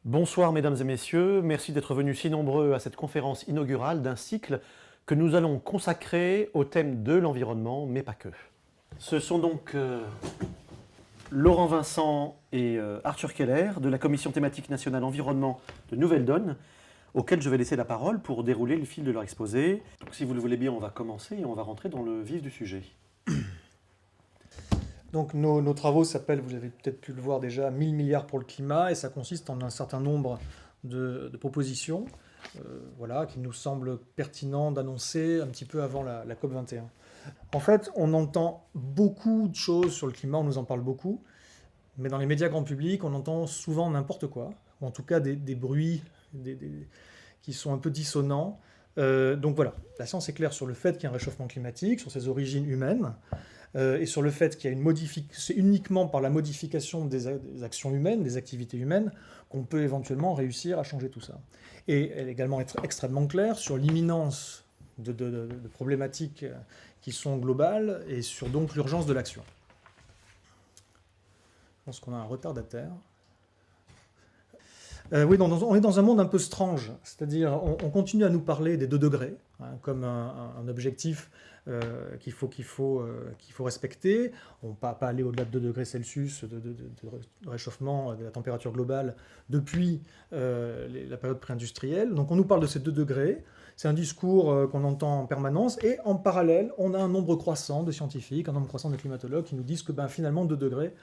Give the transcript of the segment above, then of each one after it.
Bonsoir mesdames et messieurs, merci d'être venus si nombreux à cette conférence inaugurale d'un cycle que nous allons consacrer au thème de l'environnement, mais pas que. Ce sont donc Laurent Vincent et Arthur Keller de la Commission thématique nationale environnement de Nouvelle-Donne, auxquels je vais laisser la parole pour dérouler le fil de leur exposé. Donc, si vous le voulez bien, on va commencer et on va rentrer dans le vif du sujet. Donc nos travaux s'appellent, vous avez peut-être pu le voir déjà, 1000 milliards pour le climat, et ça consiste en un certain nombre de propositions voilà, qui nous semblent pertinent d'annoncer un petit peu avant la COP 21. En fait, on entend beaucoup de choses sur le climat, on nous en parle beaucoup, mais dans les médias grand public, on entend souvent n'importe quoi, ou en tout cas des bruits qui sont un peu dissonants. Donc voilà, la science est claire sur le fait qu'il y a un réchauffement climatique, sur ses origines humaines, et sur le fait qu'il y a c'est uniquement par la modification des actions humaines, des activités humaines, qu'on peut éventuellement réussir à changer tout ça. Et elle est également extrêmement claire sur l'imminence de problématiques qui sont globales et sur donc l'urgence de l'action. Je pense qu'on a un retardataire. Oui, on est dans un monde un peu strange, c'est-à-dire on continue à nous parler des 2 degrés comme un objectif qu'il faut respecter. On ne peut pas aller au-delà de 2 degrés Celsius de réchauffement de la température globale depuis la période pré-industrielle. Donc on nous parle de ces 2 degrés. C'est un discours qu'on entend en permanence. Et en parallèle, on a un nombre croissant de scientifiques, un nombre croissant de climatologues qui nous disent que finalement 2 degrés,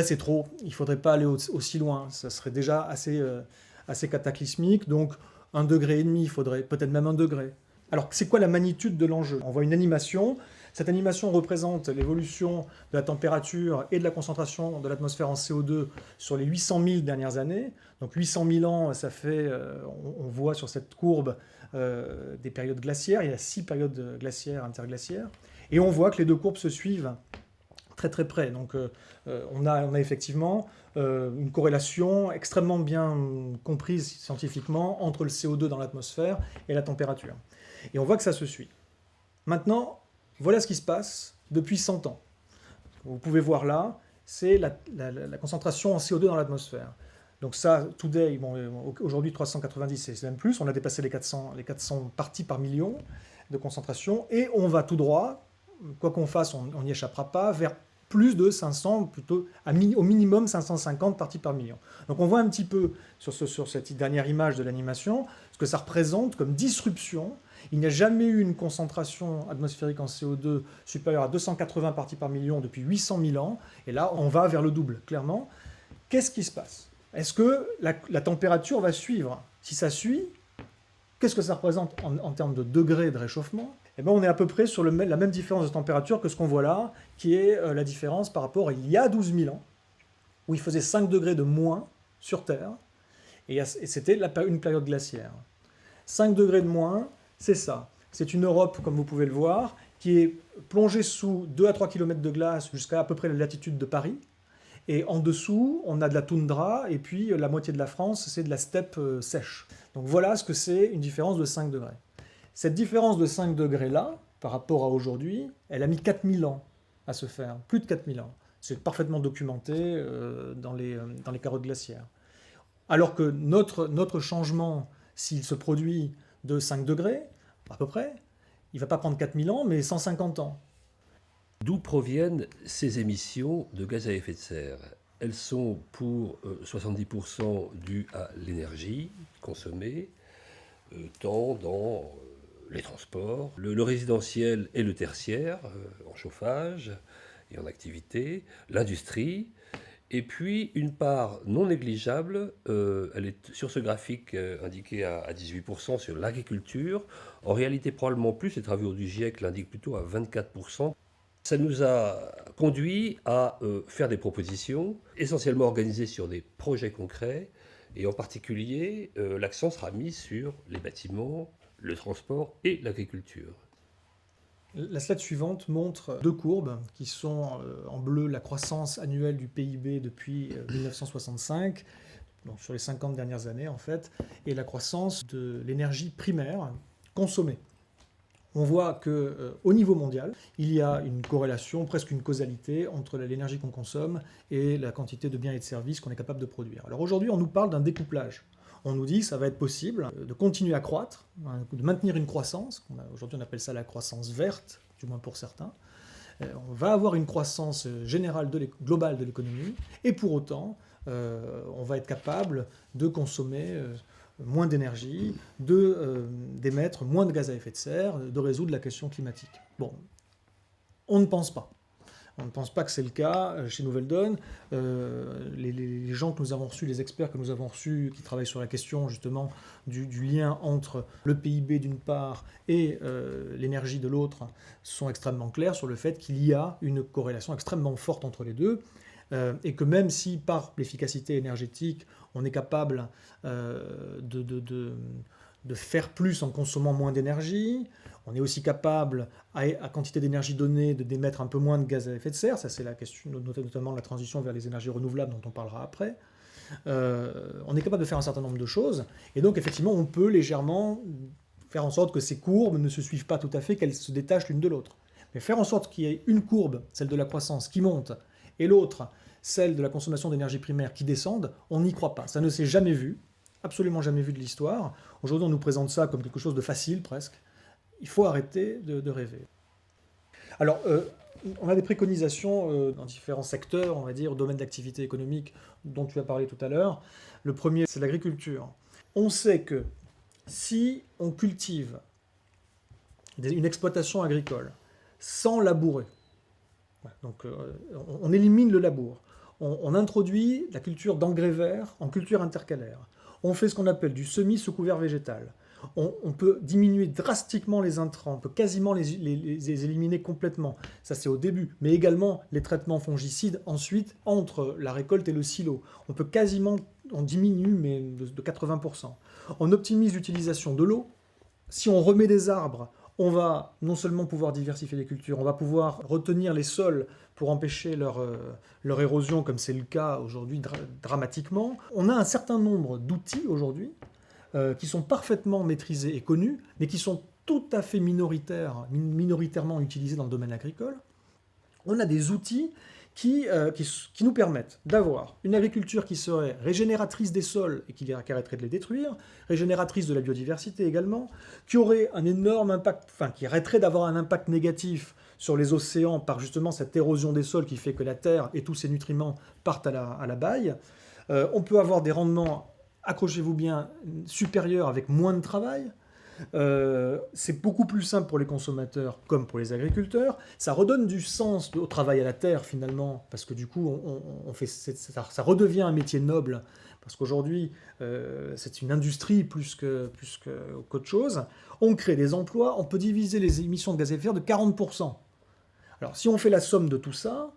c'est trop. Il ne faudrait pas aller aussi loin. Ça serait déjà assez cataclysmique. Donc 1,5 degré, il faudrait peut-être même 1 degré. Alors, c'est quoi la magnitude de l'enjeu? On voit une animation. Cette animation représente l'évolution de la température et de la concentration de l'atmosphère en CO2 sur les 800 000 dernières années. Donc 800 000 ans, ça fait, on voit sur cette courbe des périodes glaciaires. Il y a 6 périodes glaciaires, interglaciaires. Et on voit que les 2 courbes se suivent très très près. Donc on a effectivement une corrélation extrêmement bien comprise scientifiquement entre le CO2 dans l'atmosphère et la température. Et on voit que ça se suit. Maintenant, voilà ce qui se passe depuis 100 ans. Vous pouvez voir là, c'est la concentration en CO2 dans l'atmosphère. Donc ça, today, aujourd'hui 390, c'est même plus, on a dépassé les 400 parties par million de concentration, et on va tout droit, quoi qu'on fasse, on n'y échappera pas, vers plus de 500, plutôt au minimum 550 parties par million. Donc on voit un petit peu sur cette dernière image de l'animation ce que ça représente comme disruption. Il n'y a jamais eu une concentration atmosphérique en CO2 supérieure à 280 parties par million depuis 800 000 ans, et là on va vers le double, clairement. Qu'est-ce qui se passe? Est-ce que la température va suivre? Si ça suit, qu'est-ce que ça représente en termes de degrés de réchauffement? On est à peu près sur la même différence de température que ce qu'on voit là, qui est la différence par rapport à il y a 12 000 ans, où il faisait 5 degrés de moins sur Terre, et c'était une période glaciaire. 5 degrés de moins, c'est ça. C'est une Europe, comme vous pouvez le voir, qui est plongée sous 2 à 3 km de glace jusqu'à à peu près la latitude de Paris. Et en dessous, on a de la toundra, et puis la moitié de la France, c'est de la steppe sèche. Donc voilà ce que c'est une différence de 5 degrés. Cette différence de 5 degrés-là, par rapport à aujourd'hui, elle a mis 4000 ans à se faire, plus de 4000 ans. C'est parfaitement documenté dans les carottes glaciaires. Alors que notre changement, s'il se produit de 5 degrés, à peu près, il ne va pas prendre 4000 ans, mais 150 ans. D'où proviennent ces émissions de gaz à effet de serre? Elles sont pour 70% dues à l'énergie consommée, tant dans les transports, le résidentiel et le tertiaire, en chauffage et en activité, l'industrie, et puis une part non négligeable, elle est sur ce graphique indiqué à 18% sur l'agriculture. En réalité, probablement plus, les travaux du GIEC l'indiquent plutôt à 24%. Ça nous a conduit à faire des propositions, essentiellement organisées sur des projets concrets, et en particulier, l'accent sera mis sur les bâtiments, le transport et l'agriculture. La slide suivante montre 2 courbes qui sont en bleu la croissance annuelle du PIB depuis 1965, donc sur les 50 dernières années en fait, et la croissance de l'énergie primaire consommée. on voit qu'au niveau mondial, il y a une corrélation, presque une causalité entre l'énergie qu'on consomme et la quantité de biens et de services qu'on est capable de produire. Alors aujourd'hui, on nous parle d'un découplage. On nous dit que ça va être possible de continuer à croître, de maintenir une croissance. Aujourd'hui, on appelle ça la croissance verte, du moins pour certains. On va avoir une croissance générale globale de l'économie, et pour autant, on va être capable de consommer moins d'énergie, d'émettre moins de gaz à effet de serre, de résoudre la question climatique. Bon, on ne pense pas. On ne pense pas que c'est le cas chez Nouvelle Donne. Les gens que nous avons reçus, les experts que nous avons reçus, qui travaillent sur la question justement du lien entre le PIB d'une part et l'énergie de l'autre, sont extrêmement clairs sur le fait qu'il y a une corrélation extrêmement forte entre les deux. Et que même si par l'efficacité énergétique, on est capable de faire plus en consommant moins d'énergie, on est aussi capable, à quantité d'énergie donnée, d'émettre un peu moins de gaz à effet de serre. Ça, c'est la question, notamment la transition vers les énergies renouvelables dont on parlera après. On est capable de faire un certain nombre de choses. Et donc, effectivement, on peut légèrement faire en sorte que ces courbes ne se suivent pas tout à fait, qu'elles se détachent l'une de l'autre. Mais faire en sorte qu'il y ait une courbe, celle de la croissance, qui monte, et l'autre, celle de la consommation d'énergie primaire, qui descende, on n'y croit pas. Ça ne s'est jamais vu, absolument jamais vu de l'histoire. Aujourd'hui, on nous présente ça comme quelque chose de facile, presque. Il faut arrêter de rêver. Alors, on a des préconisations dans différents secteurs, on va dire, domaines d'activité économique dont tu as parlé tout à l'heure. Le premier, c'est l'agriculture. On sait que si on cultive une exploitation agricole sans labourer, donc on élimine le labour, on introduit la culture d'engrais verts en culture intercalaire, on fait ce qu'on appelle du semis sous couvert végétal, on peut diminuer drastiquement les intrants, on peut quasiment les éliminer complètement, ça c'est au début, mais également les traitements fongicides ensuite entre la récolte et le silo. On peut quasiment, on diminue mais de 80%. On optimise l'utilisation de l'eau. Si on remet des arbres, on va non seulement pouvoir diversifier les cultures, on va pouvoir retenir les sols pour empêcher leur érosion, comme c'est le cas aujourd'hui dramatiquement. On a un certain nombre d'outils aujourd'hui qui sont parfaitement maîtrisés et connus, mais qui sont tout à fait minoritairement utilisés dans le domaine agricole. On a des outils qui nous permettent d'avoir une agriculture qui serait régénératrice des sols et qui arrêterait de les détruire, régénératrice de la biodiversité également, qui aurait un énorme impact, qui arrêterait d'avoir un impact négatif sur les océans par justement cette érosion des sols qui fait que la terre et tous ses nutriments partent à la baille. On peut avoir des rendements, accrochez-vous bien, supérieurs avec moins de travail. C'est beaucoup plus simple pour les consommateurs comme pour les agriculteurs. Ça redonne du sens au travail à la terre finalement, parce que du coup ça redevient un métier noble, parce qu'aujourd'hui c'est une industrie plus qu'autre chose. On crée des emplois, on peut diviser les émissions de gaz à effet de serre de 40%. Alors si on fait la somme de tout ça,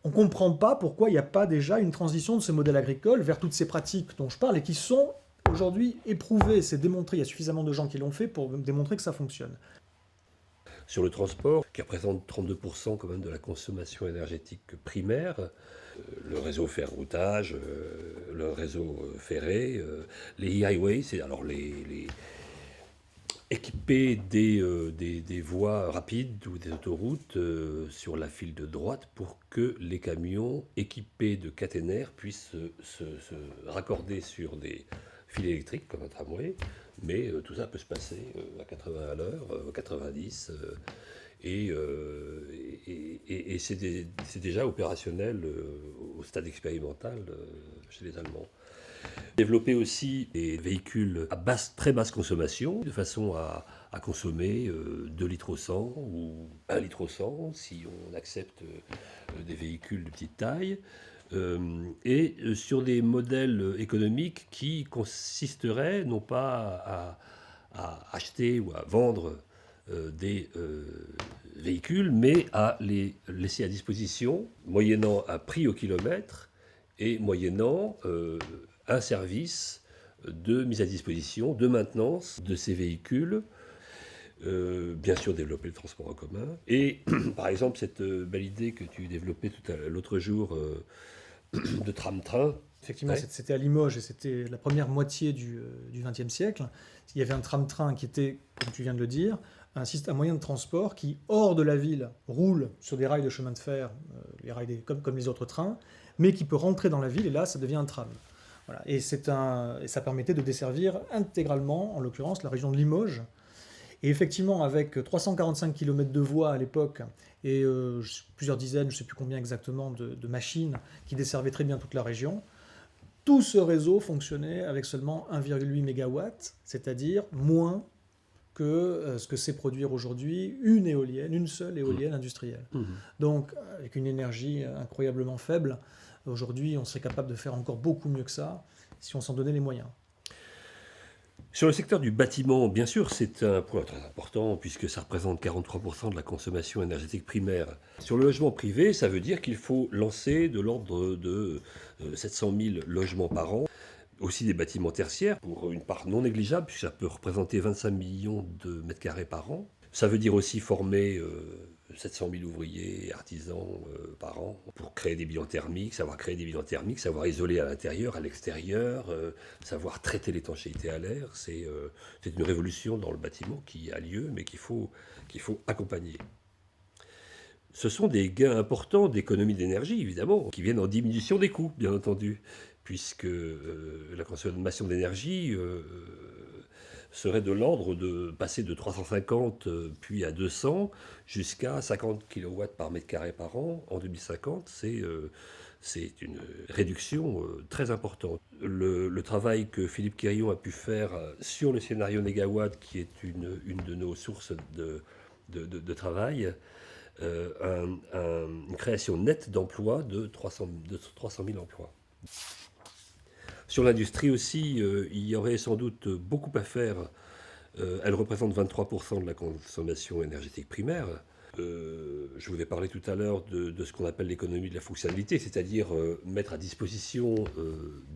on ne comprend pas pourquoi il n'y a pas déjà une transition de ce modèle agricole vers toutes ces pratiques dont je parle et qui sont aujourd'hui éprouvé, c'est démontré, il y a suffisamment de gens qui l'ont fait pour démontrer que ça fonctionne. Sur le transport, qui représente 32% quand même de la consommation énergétique primaire, le réseau ferroutage, le réseau ferré, les highways, c'est alors les équiper des voies rapides ou des autoroutes sur la file de droite pour que les camions équipés de caténaires puissent se raccorder sur des fil électrique comme un tramway, mais tout ça peut se passer à 80 à l'heure, 90, et c'est déjà opérationnel au stade expérimental chez les Allemands. Développer aussi des véhicules à très basse consommation, de façon à consommer 2 litres au 100 ou 1 litre au 100 si on accepte des véhicules de petite taille. Et sur des modèles économiques qui consisteraient non pas à acheter ou à vendre des véhicules, mais à les laisser à disposition, moyennant un prix au kilomètre et moyennant un service de mise à disposition, de maintenance de ces véhicules. Bien sûr développer le transport en commun. Et par exemple, cette belle idée que tu développais l'autre jour de tram-train. Effectivement, ouais. C'était à Limoges et c'était la première moitié du XXe siècle. Il y avait un tram-train qui était, comme tu viens de le dire, un moyen de transport qui, hors de la ville, roule sur des rails de chemin de fer, les rails comme les autres trains, mais qui peut rentrer dans la ville, et là, ça devient un tram. Voilà. Et ça permettait de desservir intégralement, en l'occurrence, la région de Limoges. Et effectivement, avec 345 km de voies à l'époque, et plusieurs dizaines, je ne sais plus combien exactement, de machines qui desservaient très bien toute la région, tout ce réseau fonctionnait avec seulement 1,8 MW, c'est-à-dire moins que ce que c'est produire aujourd'hui une seule éolienne industrielle. Donc, avec une énergie incroyablement faible, aujourd'hui, on serait capable de faire encore beaucoup mieux que ça si on s'en donnait les moyens. Sur le secteur du bâtiment, bien sûr, c'est un point très important puisque ça représente 43% de la consommation énergétique primaire. Sur le logement privé, ça veut dire qu'il faut lancer de l'ordre de 700 000 logements par an. Aussi des bâtiments tertiaires pour une part non négligeable puisque ça peut représenter 25 millions de mètres carrés par an. Ça veut dire aussi former 700 000 ouvriers et artisans par an pour créer des bilans thermiques, savoir créer des bilans thermiques, savoir isoler à l'intérieur, à l'extérieur, savoir traiter l'étanchéité à l'air. C'est une révolution dans le bâtiment qui a lieu, mais qu'il faut accompagner. Ce sont des gains importants d'économie d'énergie, évidemment, qui viennent en diminution des coûts, bien entendu, puisque la consommation d'énergie serait de l'ordre de passer de 350 puis à 200 jusqu'à 50 kW par mètre carré par an en 2050. C'est une réduction très importante. Le travail que Philippe Quérillon a pu faire sur le scénario Négawatt, qui est une de nos sources de travail, une création nette d'emplois de 300 000 emplois. Sur l'industrie aussi, il y aurait sans doute beaucoup à faire. Elle représente 23% de la consommation énergétique primaire. Je vous ai parlé tout à l'heure de ce qu'on appelle l'économie de la fonctionnalité, c'est-à-dire mettre à disposition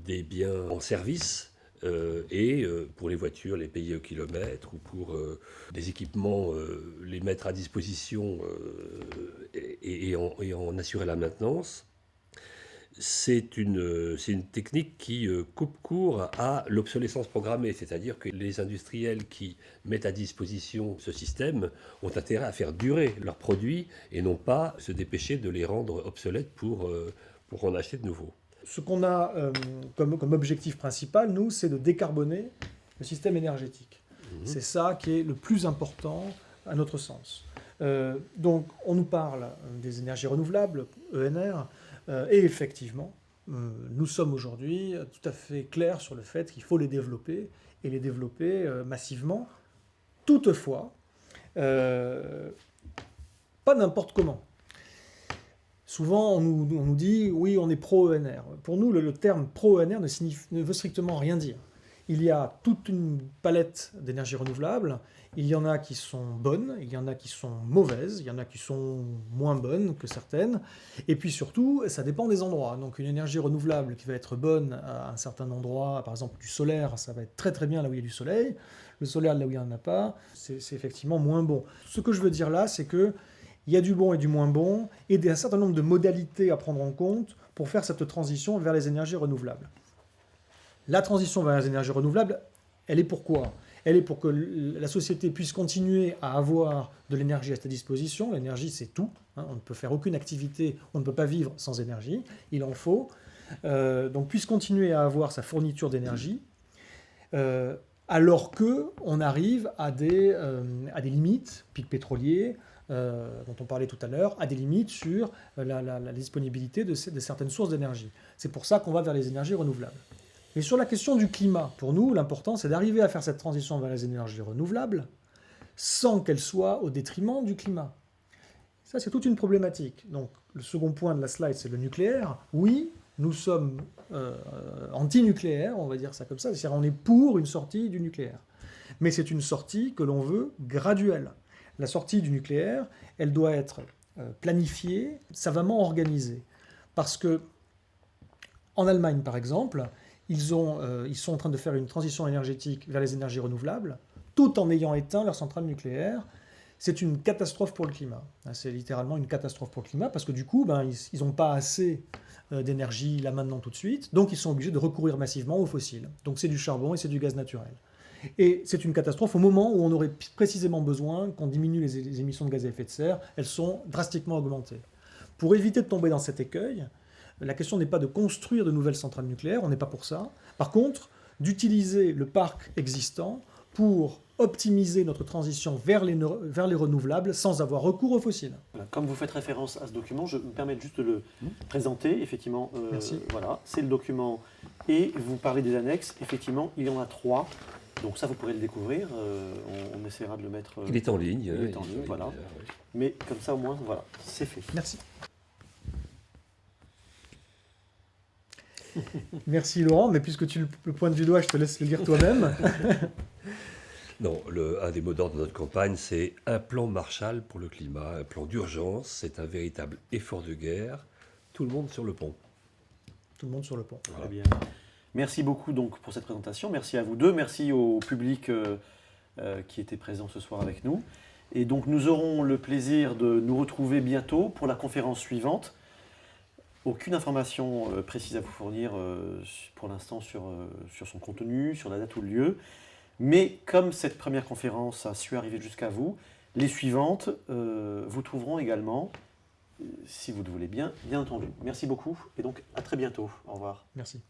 des biens en service et pour les voitures, les payer au kilomètre ou pour des équipements, les mettre à disposition et en assurer la maintenance. C'est une technique qui coupe court à l'obsolescence programmée, c'est-à-dire que les industriels qui mettent à disposition ce système ont intérêt à faire durer leurs produits et non pas se dépêcher de les rendre obsolètes pour en acheter de nouveaux. Ce qu'on a comme objectif principal, nous, c'est de décarboner le système énergétique. C'est ça qui est le plus important à notre sens. Donc, on nous parle des énergies renouvelables, ENR, et effectivement, nous sommes aujourd'hui tout à fait clairs sur le fait qu'il faut les développer, et les développer massivement. Toutefois, pas n'importe comment. Souvent, on nous dit « oui, on est pro-ENR ». Pour nous, le terme pro-ENR ne veut strictement rien dire. Il y a toute une palette d'énergies renouvelables. Il y en a qui sont bonnes, il y en a qui sont mauvaises, il y en a qui sont moins bonnes que certaines. Et puis surtout, ça dépend des endroits. Donc une énergie renouvelable qui va être bonne à un certain endroit, par exemple du solaire, ça va être très très bien là où il y a du soleil. Le solaire là où il n'y en a pas, c'est effectivement moins bon. Ce que je veux dire là, c'est qu'il y a du bon et du moins bon, et un certain nombre de modalités à prendre en compte pour faire cette transition vers les énergies renouvelables. La transition vers les énergies renouvelables, elle est pourquoi ? Elle est pour que la société puisse continuer à avoir de l'énergie à sa disposition. L'énergie, c'est tout. On ne peut faire aucune activité, on ne peut pas vivre sans énergie. Il en faut. Donc, puisse continuer à avoir sa fourniture d'énergie, alors qu'on arrive à des limites, pics pétroliers, dont on parlait tout à l'heure, à des limites sur la disponibilité de certaines sources d'énergie. C'est pour ça qu'on va vers les énergies renouvelables. Et sur la question du climat, pour nous, l'important, c'est d'arriver à faire cette transition vers les énergies renouvelables sans qu'elle soit au détriment du climat. Ça, c'est toute une problématique. Donc, le second point de la slide, c'est le nucléaire. Oui, nous sommes anti-nucléaires, on va dire ça comme ça, c'est-à-dire on est pour une sortie du nucléaire. Mais c'est une sortie que l'on veut graduelle. La sortie du nucléaire, elle doit être planifiée, savamment organisée. Parce que, en Allemagne, par exemple, ils sont en train de faire une transition énergétique vers les énergies renouvelables, tout en ayant éteint leurs centrales nucléaires. C'est une catastrophe pour le climat. C'est littéralement une catastrophe pour le climat, parce que du coup, ils n'ont pas assez d'énergie là maintenant tout de suite, donc ils sont obligés de recourir massivement aux fossiles. Donc c'est du charbon et c'est du gaz naturel. Et c'est une catastrophe au moment où on aurait précisément besoin qu'on diminue les émissions de gaz à effet de serre. Elles sont drastiquement augmentées. Pour éviter de tomber dans cet écueil, la question n'est pas de construire de nouvelles centrales nucléaires, on n'est pas pour ça. Par contre, d'utiliser le parc existant pour optimiser notre transition vers les renouvelables sans avoir recours aux fossiles. Voilà. Comme vous faites référence à ce document, je me permets juste de le présenter. Effectivement, Merci. voilà, c'est le document. Et vous parlez des annexes. Effectivement, il y en a 3. Donc ça, vous pourrez le découvrir. On essaiera de le mettre... Il est en ligne. Il est en ligne, voilà. ouais. Mais comme ça, au moins, voilà, c'est fait. Merci. Merci Laurent, mais puisque tu le pointes du doigt, je te laisse le lire toi-même. Non, un des mots d'ordre de notre campagne, c'est un plan Marshall pour le climat, un plan d'urgence. C'est un véritable effort de guerre. Tout le monde sur le pont. Tout le monde sur le pont. Voilà. Très bien. Merci beaucoup donc pour cette présentation. Merci à vous deux. Merci au public qui était présent ce soir avec nous. Et donc nous aurons le plaisir de nous retrouver bientôt pour la conférence suivante. Aucune information précise à vous fournir pour l'instant sur son contenu, sur la date ou le lieu. Mais comme cette première conférence a su arriver jusqu'à vous, les suivantes vous trouveront également, si vous le voulez bien entendu. Merci beaucoup et donc à très bientôt. Au revoir. Merci.